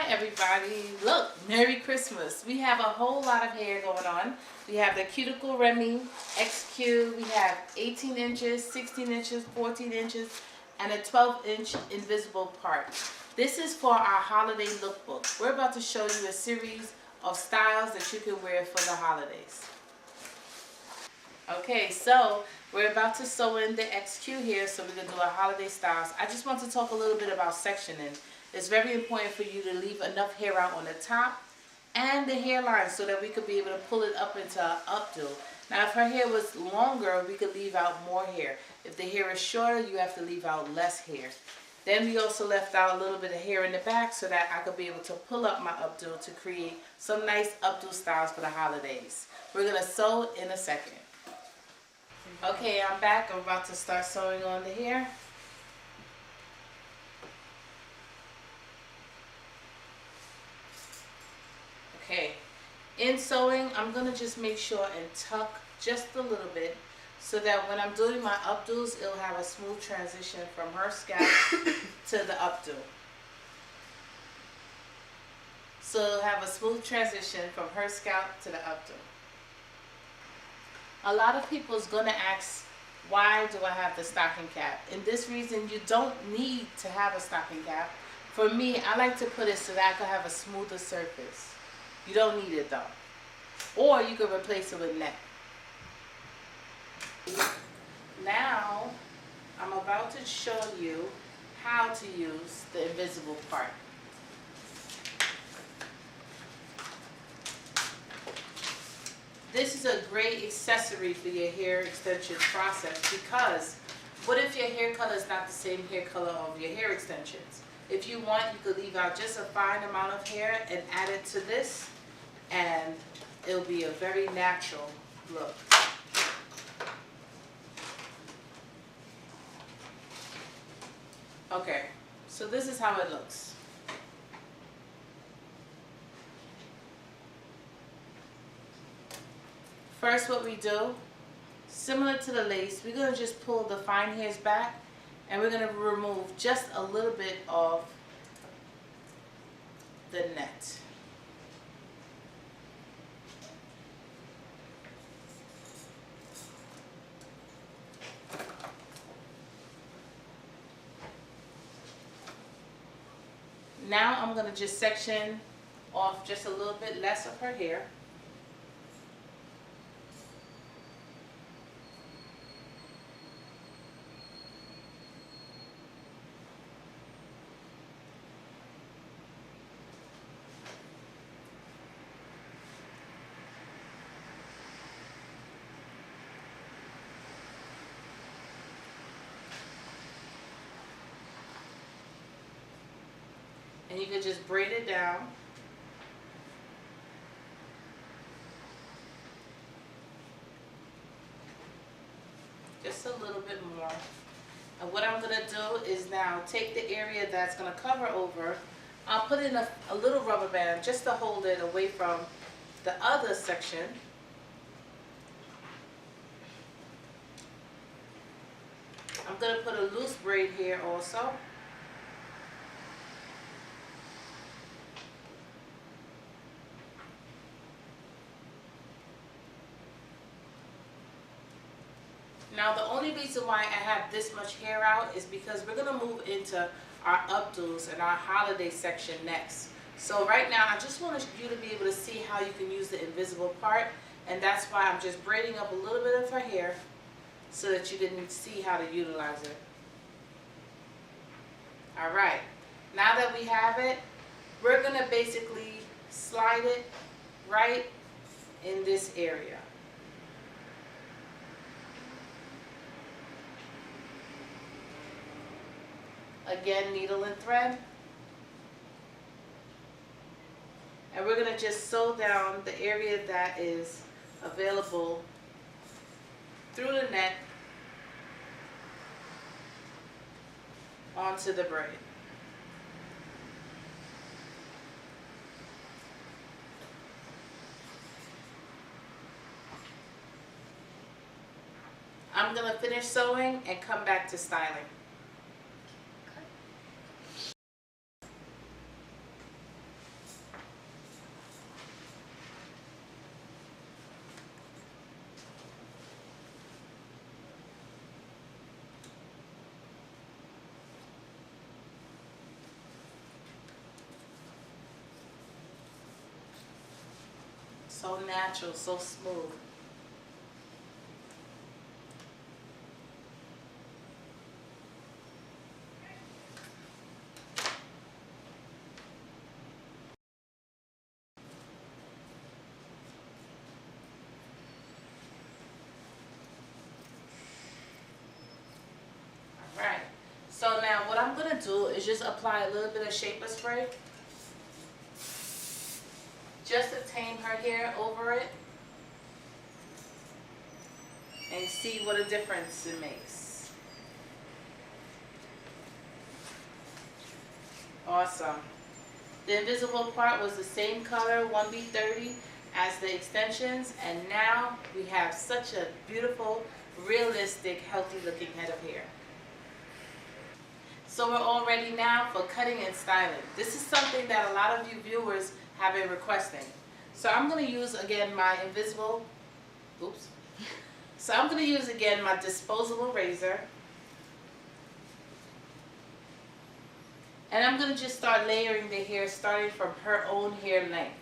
everybody. Look, Merry Christmas. We have a whole lot of hair going on. We have the Cuticle Remy XQ. We have 18 inches, 16 inches, 14 inches, and a 12-inch invisible part. This is for our holiday lookbook. We're about to show you a series of styles that you can wear for the holidays. Okay, so we're about to sew in the XQ here, so we're going to do our holiday styles. I just want to talk a little bit about sectioning. It's very important for you to leave enough hair out on the top and the hairline so that we could be able to pull it up into an updo. Now, if her hair was longer, we could leave out more hair. If the hair is shorter, you have to leave out less hair. Then we also left out a little bit of hair in the back so that I could be able to pull up my updo to create some nice updo styles for the holidays. We're going to sew in a second. Okay, I'm back. I'm about to start sewing on the hair. Okay, in sewing, I'm going to just make sure and tuck just a little bit so that when I'm doing my updos, it'll have a smooth transition from her scalp to the updo. So it'll have a smooth transition from her scalp to the updo. A lot of people is going to ask, why do I have the stocking cap? And this reason, you don't need to have a stocking cap. For me, I like to put it so that I can have a smoother surface. You don't need it though. Or you can replace it with net. Now, I'm about to show you how to use the invisible part. This is a great accessory for your hair extension process, because what if your hair color is not the same hair color of your hair extensions? If you want, you could leave out just a fine amount of hair and add it to this, and it'll be a very natural look. Okay, so this is how it looks. First, what we do, similar to the lace, we're going to just pull the fine hairs back, and we're going to remove just a little bit of the net. Now I'm going to just section off just a little bit less of her hair. And you can just braid it down. Just a little bit more. And what I'm going to do is now take the area that's going to cover over. I'll put in a little rubber band just to hold it away from the other section. I'm going to put a loose braid here also. Now, the only reason why I have this much hair out is because we're going to move into our updos and our holiday section next. So right now, I just want you to be able to see how you can use the invisible part, and that's why I'm just braiding up a little bit of her hair so that you can see how to utilize it. Alright, now that we have it, we're going to basically slide it right in this area. Again, needle and thread. And we're going to just sew down the area that is available through the net onto the braid. I'm going to finish sewing and come back to styling. So natural, so smooth. Alright. So now what I'm going to do is just apply a little bit of shaper spray. Just to tame her hair over it. And see what a difference it makes. Awesome. The invisible part was the same color, 1B30, as the extensions, and now we have such a beautiful, realistic, healthy looking head of hair. So we're all ready now for cutting and styling. This is something that a lot of you viewers have been requesting. So I'm going to use again my my disposable razor. And I'm going to just start layering the hair starting from her own hair length.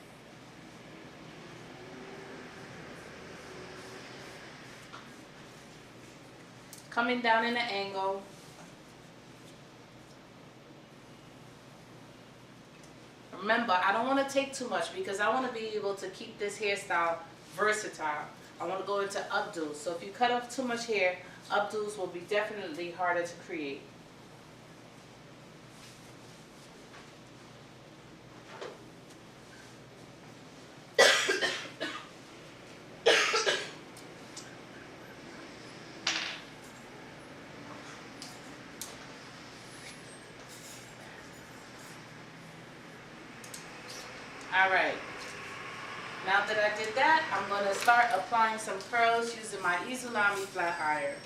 Coming down in an angle. Remember, I don't want to take too much because I want to be able to keep this hairstyle versatile. I want to go into updos. So if you cut off too much hair, updos will be definitely harder to create. Alright, now that I did that, I'm going to start applying some curls using my Izunami flat iron.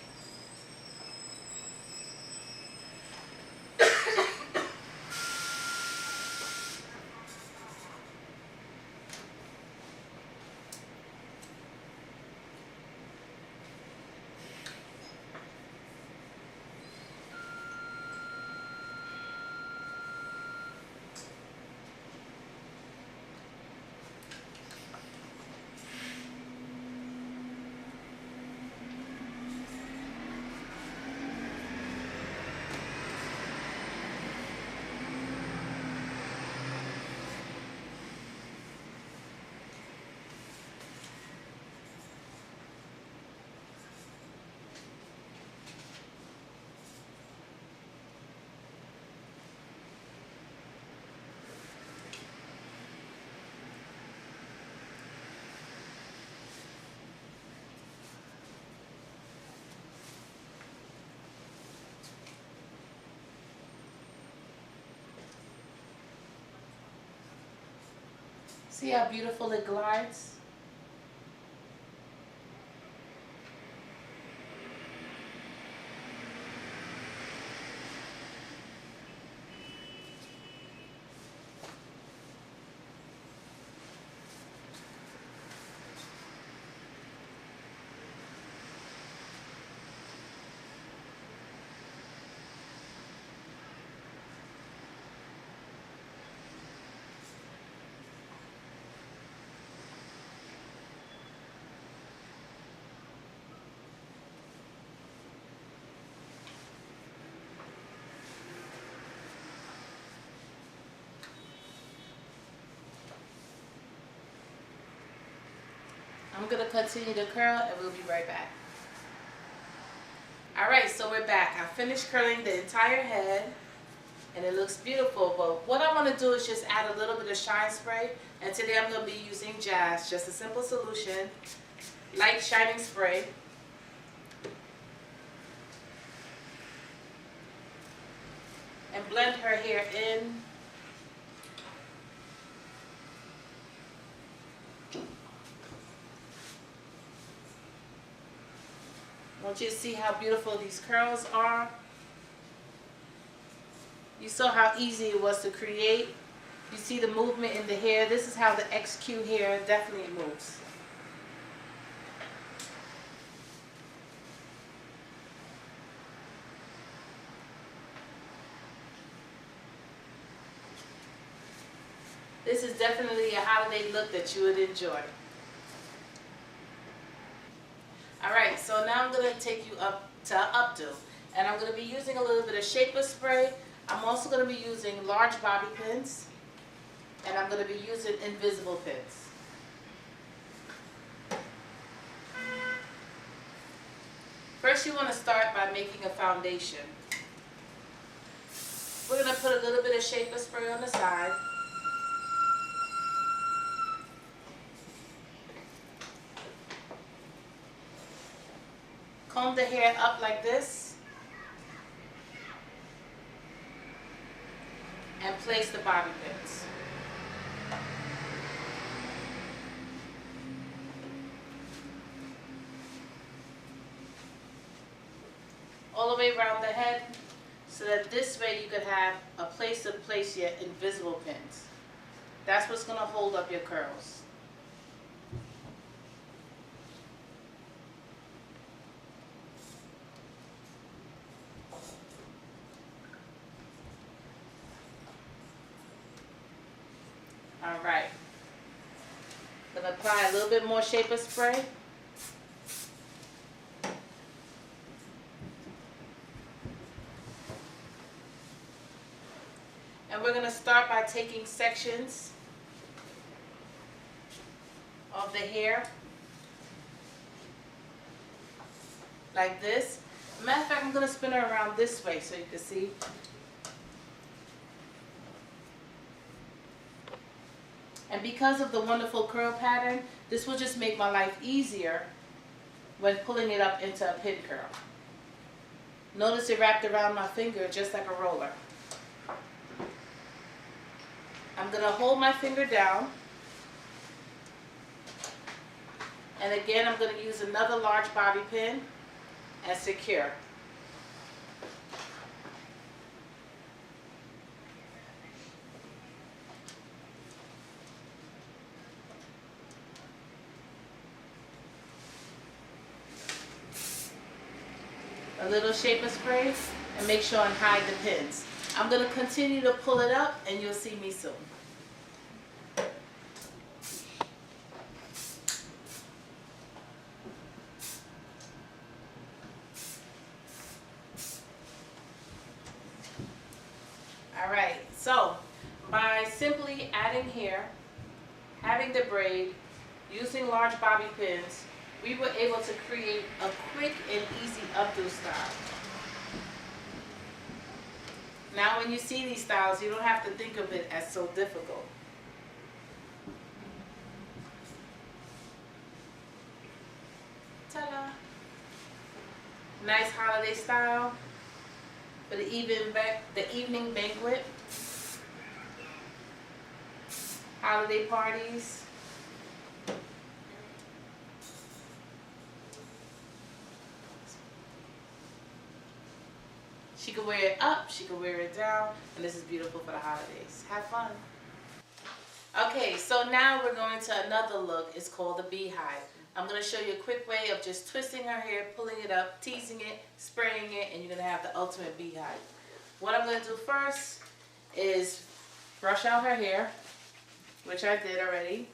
See how beautiful it glides? I'm going to continue to curl and we'll be right back. Alright, so we're back. I finished curling the entire head and it looks beautiful, but what I want to do is just add a little bit of shine spray, and today I'm going to be using Jazz, just a simple solution, light shining spray. And blend her hair in. I want you to see how beautiful these curls are. You saw how easy it was to create. You see the movement in the hair. This is how the XQ hair definitely moves. This is definitely a holiday look that you would enjoy. to take you up to Updo. And I'm going to be using a little bit of shaper spray. I'm also going to be using large bobby pins. And I'm going to be using invisible pins. First, you want to start by making a foundation. We're going to put a little bit of shaper spray on the side. Comb the hair up like this. And place the bobby pins. All the way around the head, so that this way you could have a place to place your invisible pins. That's what's going to hold up your curls. Alright. I'm going to apply a little bit more shaper spray. And we're going to start by taking sections of the hair like this. Matter of fact, I'm going to spin her around this way so you can see. And because of the wonderful curl pattern, this will just make my life easier when pulling it up into a pin curl. Notice it wrapped around my finger just like a roller. I'm going to hold my finger down. And again, I'm going to use another large bobby pin and secure. A little shaper spray and make sure and hide the pins. I'm going to continue to pull it up and you'll see me soon. Alright, so by simply adding hair, having the braid, using large bobby pins, we were able to create a quick and easy updo style. Now when you see these styles, you don't have to think of it as so difficult. Ta-da! Nice holiday style for the evening banquet, holiday parties. She could wear it up, she could wear it down, and this is beautiful for the holidays. Have fun. Okay, so now we're going to another look. It's called the beehive. I'm going to show you a quick way of just twisting her hair, pulling it up, teasing it, spraying it, and you're going to have the ultimate beehive. What I'm going to do first is brush out her hair, which I did already.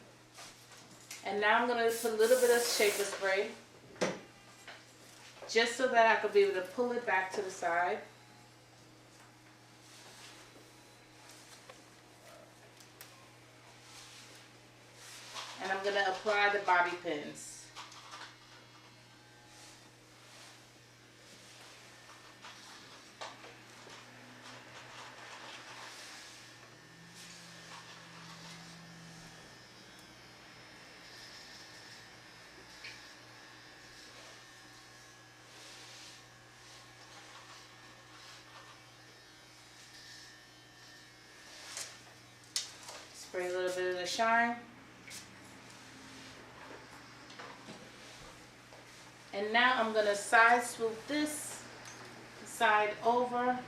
And now I'm going to put a little bit of shaper spray, just so that I could be able to pull it back to the side. And I'm going to apply the bobby pins. Spray a little bit of the shine. And now I'm going to side swoop this side over.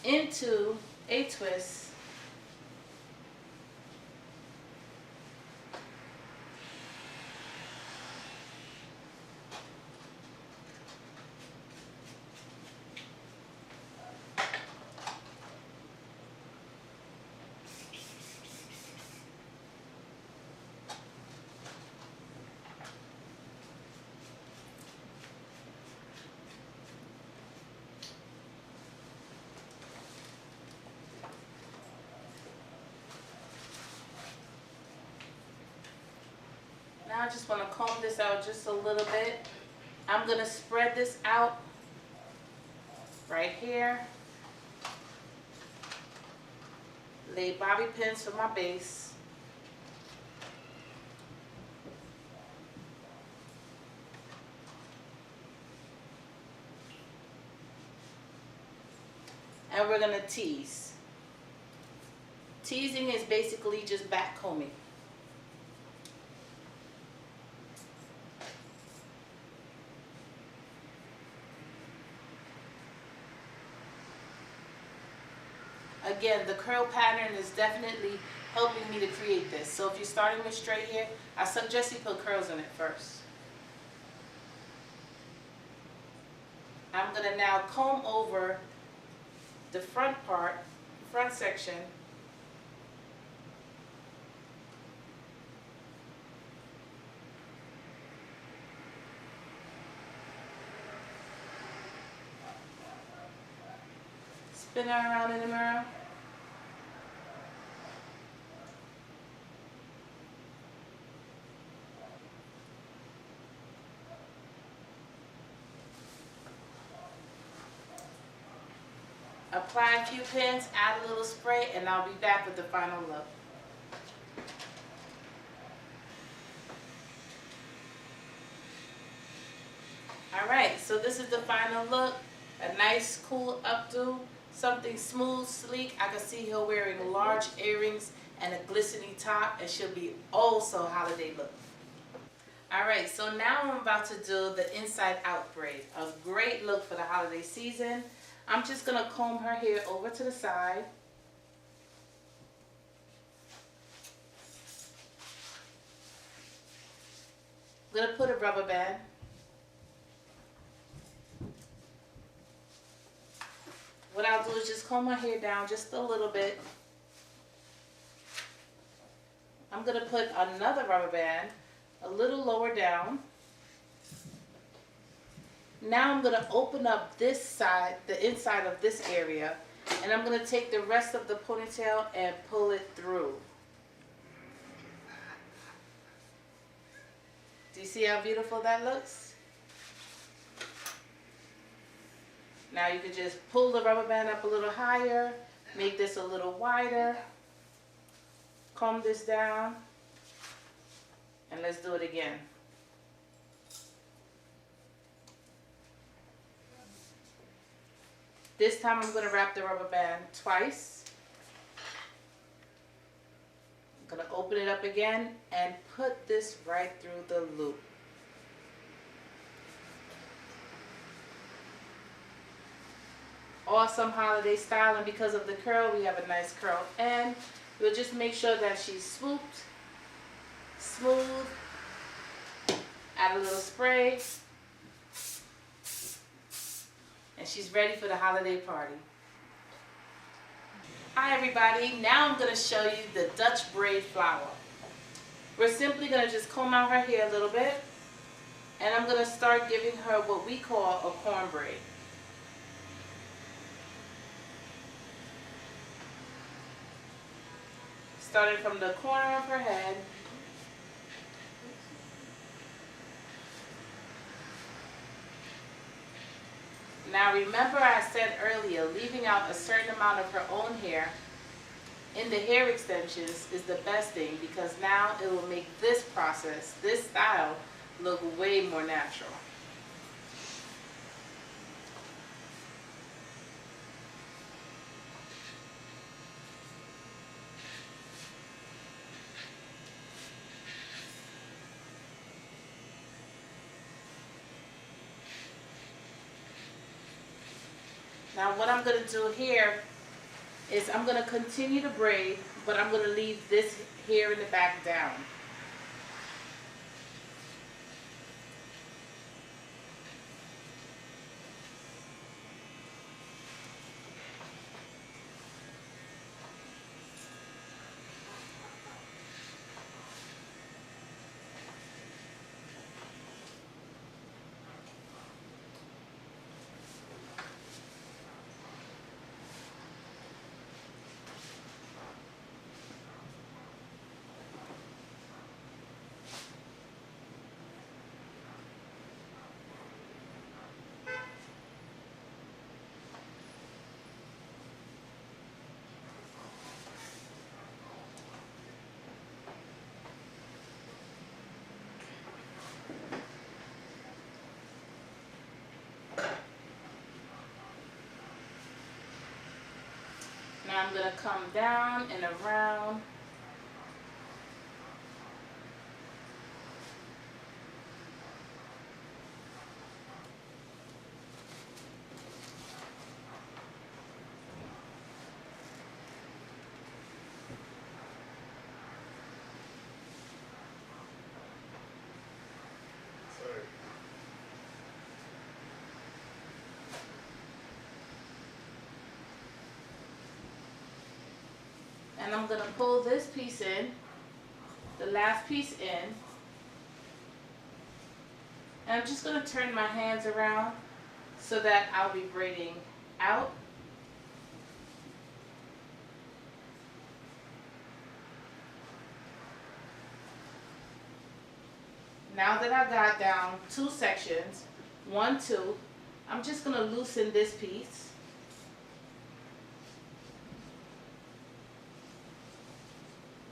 Into a twist. I just want to comb this out just a little bit. I'm going to spread this out right here. Lay bobby pins for my base. And we're going to tease. Teasing is basically just back combing. Again, the curl pattern is definitely helping me to create this. So if you're starting with straight hair, I suggest you put curls in it first. I'm going to now comb over the front part, front section. Spin her around in the mirror. Apply a few pins, add a little spray, and I'll be back with the final look. Alright, so this is the final look. A nice, cool updo. Something smooth, sleek. I can see her wearing large earrings and a glistening top, and she'll be oh so holiday look. Alright, so now I'm about to do the inside out braid. A great look for the holiday season. I'm just going to comb her hair over to the side. I'm going to put a rubber band. What I'll do is just comb my hair down just a little bit. I'm going to put another rubber band a little lower down. Now I'm going to open up this side, the inside of this area, and I'm going to take the rest of the ponytail and pull it through. Do you see how beautiful that looks? Now you can just pull the rubber band up a little higher, make this a little wider, comb this down, and let's do it again. This time I'm going to wrap the rubber band twice. I'm going to open it up again and put this right through the loop. Awesome holiday style, and because of the curl, we have a nice curl end. We'll just make sure that she's swooped, smooth, add a little spray, and she's ready for the holiday party. Hi everybody, now I'm going to show you the Dutch braid flower. We're simply going to just comb out her hair a little bit, and I'm going to start giving her what we call a corn braid. Starting from the corner of her head, now remember I said earlier, leaving out a certain amount of her own hair in the hair extensions is the best thing, because now it will make this process, this style, look way more natural. Now what I'm going to do here is I'm going to continue to braid, but I'm going to leave this hair in the back down. I'm going to come down and around. And I'm going to pull this piece in, the last piece in. And I'm just going to turn my hands around so that I'll be braiding out. Now that I've got down 2 sections, 1, 2, I'm just going to loosen this piece.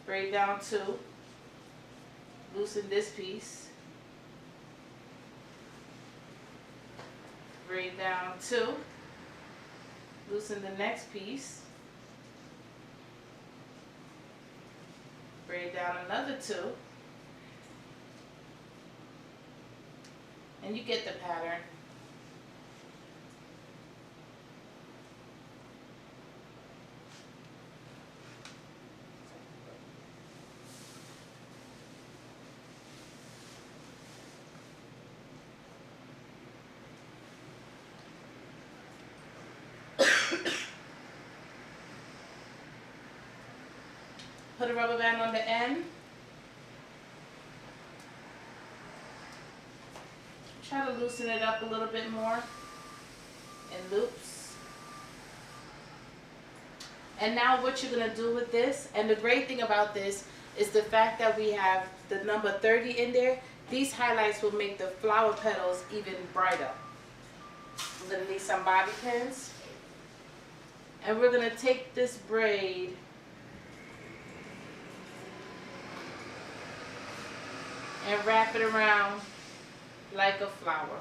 Braid down 2, loosen this piece, braid down 2, loosen the next piece, braid down another 2, and you get the pattern. Put a rubber band on the end. Try to loosen it up a little bit more in loops. And now what you're going to do with this, and the great thing about this is the fact that we have the number 30 in there. These highlights will make the flower petals even brighter. I'm going to need some bobby pins. And we're going to take this braid and wrap it around like a flower.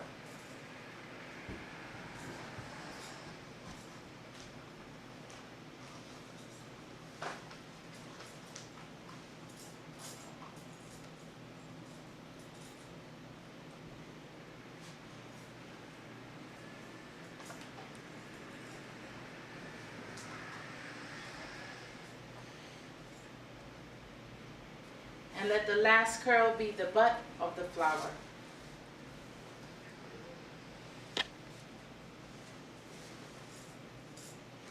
And let the last curl be the butt of the flower.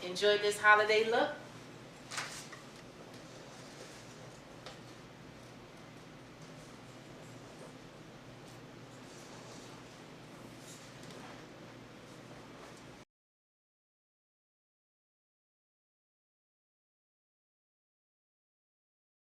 Enjoy this holiday look.